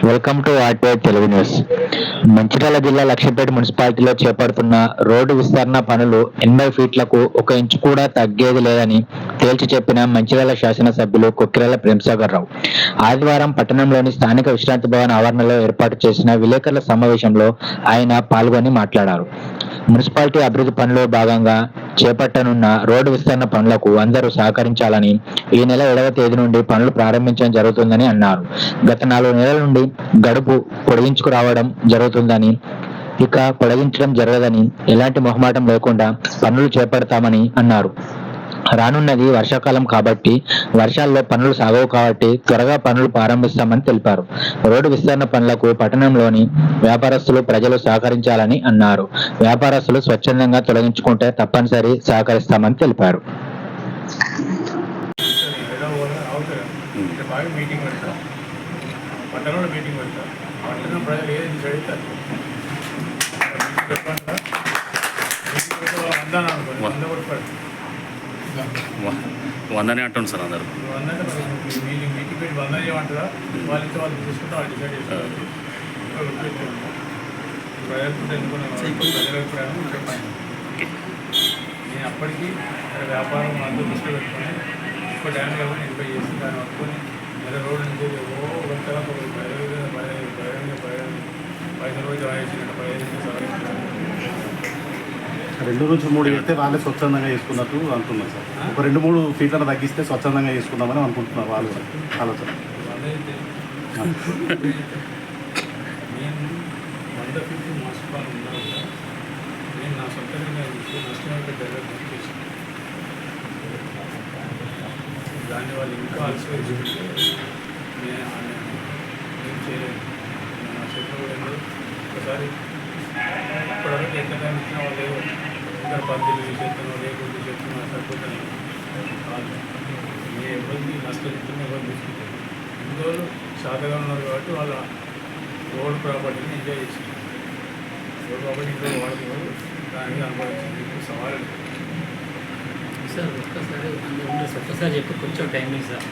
Welcome to RTI Telugu news. Mancherial జిల్లా లక్షపేట మున్సిపాలిటీలో చేపడుతున్న రోడ్డు విస్తరణ పనులు 80 ఫీట్లకు 1 ఇంచు కూడా తగ్గేది లేదని తేల్చి చెప్పిన మంచిర్యాల శాసనసభ్యులు కొక్కిరాల ప్రేమ్సాగర్ రావు ఆదివారం పట్టణంలోని స్థానిక విశ్రాంతి భవన్ ఆవరణలో ఏర్పాటు చేసిన విలేకరుల సమావేశంలో ఆయన పాల్గొని మాట్లాడారు. మున్సిపాలిటీ అభివృద్ధి పనుల్లో భాగంగా చేపట్టనున్న రోడ్డు విస్తరణ పనులకు అందరూ సహకరించాలని, ఈ నెల 7వ తేదీ నుండి పనులు ప్రారంభించడం జరుగుతుందని అన్నారు. గత 4 నెలల నుండి గడువు పొడిగించుకురావడం జరుగుతుందని, ఇక పొడిగించడం జరగదని ఎలాంటి మొహమాటం లేకుండా పనులు చేపడతామని అన్నారు. రానున్నది వర్షాకాలం కాబట్టి వర్షాల్లో పనులు సాగవు కాబట్టి త్వరగా పనులు ప్రారంభిస్తామని తెలిపారు. రోడ్డు విస్తరణ పనులకు పట్టణంలోని వ్యాపారస్తులు, ప్రజలు సహకరించాలని అన్నారు. వ్యాపారస్తులు స్వచ్ఛందంగా తొలగించుకుంటే తప్పనిసరి సహకరిస్తామని తెలిపారు. వందనే అంటుంది సార్ అందరు మీటింగ్ పెట్టి వంద చేయమంటారా వాళ్ళతో వాళ్ళు చూసుకుంటే వాళ్ళు డిసైడ్ చేస్తారు. ప్రజలు ఎన్నుకునే ప్రజల అభిప్రాయం చెప్పాను. నేను అప్పటికి వ్యాపారం అందరూ దృష్టి పెట్టుకొని ఎక్కువ డ్యామేజ్ అవ్వని ఎంపై చేసి దాన్ని పట్టుకొని నెల రోడ్డు నుంచి ఒకటా పైసలు రోజు రాయేసినట్టు 2 నుంచి 3 చేస్తే వాళ్ళే స్వచ్ఛందంగా చేసుకున్నట్టు అనుకున్నారు సార్. ఒక 2-3 ఫీట్లను తగ్గిస్తే స్వచ్ఛందంగా చేసుకుందామని అనుకుంటున్నారు వాళ్ళు ఆలోచన. నేను 100 ఫీట్ మాసిపాలు ఉన్నా కూడా నేను నా సొంతంగా నష్టమైన డెవలప్మెంట్ చేశాను. దాన్ని వాళ్ళు ఇంకా ఆలోచించుకుంటే నేను చేయలేదు. నా చేతిలో కూడా ఒకసారి ఇప్పటివరకు ఎంత టైం ఇచ్చినా వాళ్ళు ఇంకా 10 చేస్తున్నావు లేకుండా చేస్తున్నావు సరిపోతాను కాదు. నేను ఎవరికి నష్టం ఇస్తున్నా ఎవరు తీసుకుంటాను. ఇందులో శాతగా ఉన్నారు కాబట్టి వాళ్ళ రోడ్ ప్రాపర్టీని ఎంజాయ్ చేసింది. రోడ్ ప్రాపర్టీ ఇంట్లో వాడుతున్నారు, దానికి అనుభవించింది. సవాలు సార్ ఒక్కసారి చెప్పి కొంచెం టైం లేదు సార్.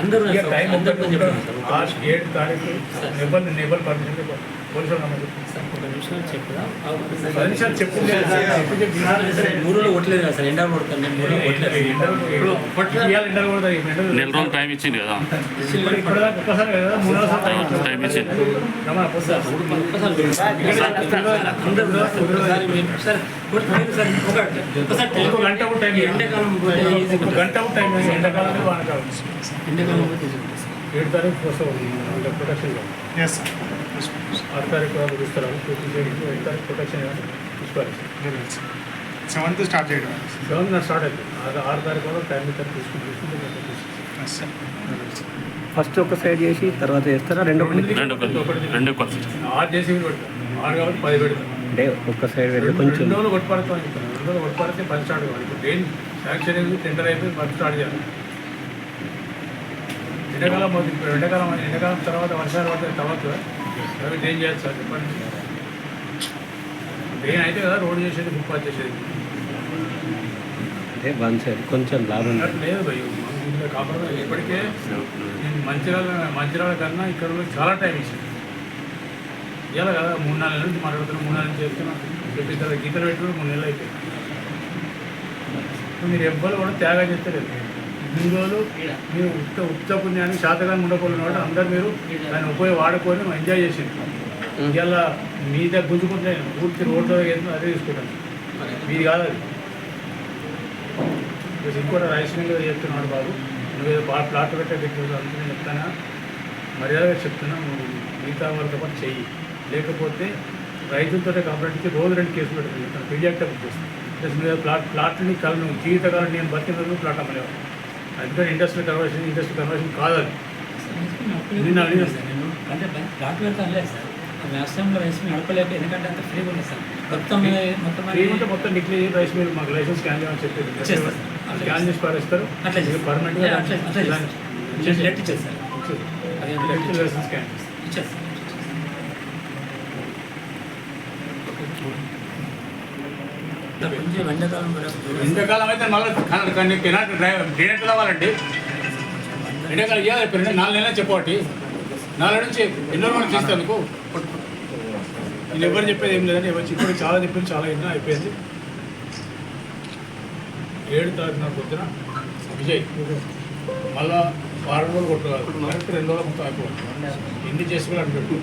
అందరూ 7 తారీఖు నెబల్ పర్మిషన్ పోలీసులు సార్ 1 నిమిషం చెప్పుదా 10 నిమిషాలు చెప్పు. 3 రోజులు కొట్టలేదు కదా సార్. ఎండా కొడతాను నేను 3 రోజులు కొట్టలేదు. నెల రోజులు టైం ఇచ్చింది కదా, ఒక్కసారి కదా 3 రోజులు టైం ఇచ్చింది. ఇంకో గంట కూడా టైం, గంట కూడా టైం. ఎండాకాలం వానకాలం 7 తారీఖు వస్తుంది ప్రొటెక్షన్. 6 తారీఖు వాళ్ళు చూస్తారు పూర్తి చేయడానికి. 8 తారీఖు ప్రొటెక్షన్ తీసుకోవాలి. 7th స్టార్ట్ చేయడం. 7 స్టార్ట్ అవుతుంది. 6 తారీఖు వరకు టైం ఇస్తారు తీసుకుంటే ఫస్ట్ ఒక సైడ్ చేసి తర్వాత చేస్తారా? రెండు కొత్త 6 చేసి పెడతాం. 6 కాబట్టి 10 పెడతాం. అంటే ఒక్క సైడ్ వెళ్ళి కొంచెం 2 రోజులు కొట్టుపడతాం. 2 రోజులు కొట్టుపడితే 10 స్టార్ట్ కావాలి. ఇప్పుడు ట్రైన్ శాంక్షన్ అయింది, టెండర్ అయిపోయి 10 స్టార్ట్ చేయాలి. ఎండాకాలం తర్వాత వర్షాలు పడితే తర్వాత అవి డ్రైన్ చేయాలి సార్. చెప్పండి, డ్రైన్ అయితే కదా రోడ్ చేసేది, ఫుట్పాత్ చేసేది. అంటే 1 సైడ్ కొంచెం లాభం లేదు భయ్. ఇందులో కాకుండా ఇప్పటికే నేను మంచిర్యాల కన్నా ఇక్కడ చాలా టైం ఇచ్చాను. ఇవాళ కదా 3-4 నెలల నుంచి మాట్లాడుతున్నాను. 3 నెలల నుంచి చేస్తున్నాను. చెప్పిన గీతలు పెట్టుకుని 3 నెలలు అయిపోయింది. మీరు ఎవ్వరు కూడా త్యాగం చేస్తలేదు. ఇన్ని రోజులు మీరు ఉత్త పుణ్యానికి శాతకాన్ని ఉండకపోయిన వాడు అందరూ మీరు దాన్ని వాడుకొని ఎంజాయ్ చేసింది. ఇవాళ మీ దగ్గర గుంజుకుంటే పూర్తి రోడ్డు అదే తీసుకుంటాను. మీది కాదు అది. ఇంకోటి రైస్మిల్ చెప్తున్నాడు బాబు, నువ్వు ప్లాట్ పెట్టే అందుకు నేను చెప్తానా, మర్యాదగా చెప్తున్నా, నువ్వు మిగతా వాళ్ళతో పాటు చెయ్యి. లేకపోతే రైతులతో కంప్లైంట్కి రోజు 2 కేసులు పెట్టుకుని పీడియాక్ట్ బుక్ చేస్తాను. ప్లస్ మీరు ప్లాట్ని నువ్వు జీవితకాలం నేను బతికిన రోజు ప్లాట్ అమ్మలేవు. అందుకని ఇండస్ట్రియల్ కన్వర్షన్ కాదు అది. నేను అంటే ప్లాట్ వెళ్తాను లేదు సార్. వ్యవసాయంలో రైస్ మిల్ నడపలేక, ఎందుకంటే అంత ఫ్రీగా ఉంది సార్. మొత్తం డిక్లేర్ చేసి రైస్ మిల్ మాకు లైసెన్స్ స్కాన్ చేయమని చెప్పేది. స్కాన్ చేసి పారేస్తారు. అట్లా పర్మనెంట్గా లెట్ ఇచ్చేది సార్. లైసెన్స్ స్కాన్ ఇచ్చేది సార్. ఎండాకాలం అయితే మళ్ళీ కెనాట్ డ్రైవర్ డ్రైనేట్ కావాలండి. ఎండాకాలం ఇవ్వాలి 4 నెలలు చెప్పబట్టి నాలుగు నుంచి ఎన్నో రోజులు చేస్తాను అనుకో. నేను ఎవరు చెప్పేది ఏం లేదని ఎవరు ఇప్పుడు చాలా చెప్పింది, చాలా ఎన్నో అయిపోయింది. 7 తారీఖు నాడు పొద్దున విజయ్ మళ్ళా 6 రోజులు కొట్టుకోవాలి, కరెక్ట్ 2 రోజులు మొత్తం అయిపోవాలి. ఎన్ని చేసుకోవాలి అంటాడు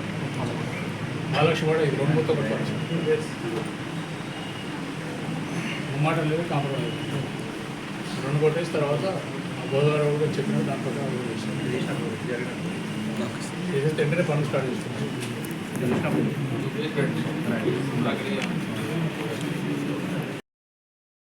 మహాలక్ష్మి కూడా ఇది 2 మొత్తం కొట్టుకోవచ్చు. మాట లేదు, కాంప్రమైజ్ 2 కొట్టేసిన తర్వాత గోదావరి కూడా చెప్పిన దాని ప్రకారం చేసేస్తే వెంటనే పనులు స్టార్ట్ చేస్తున్నాం.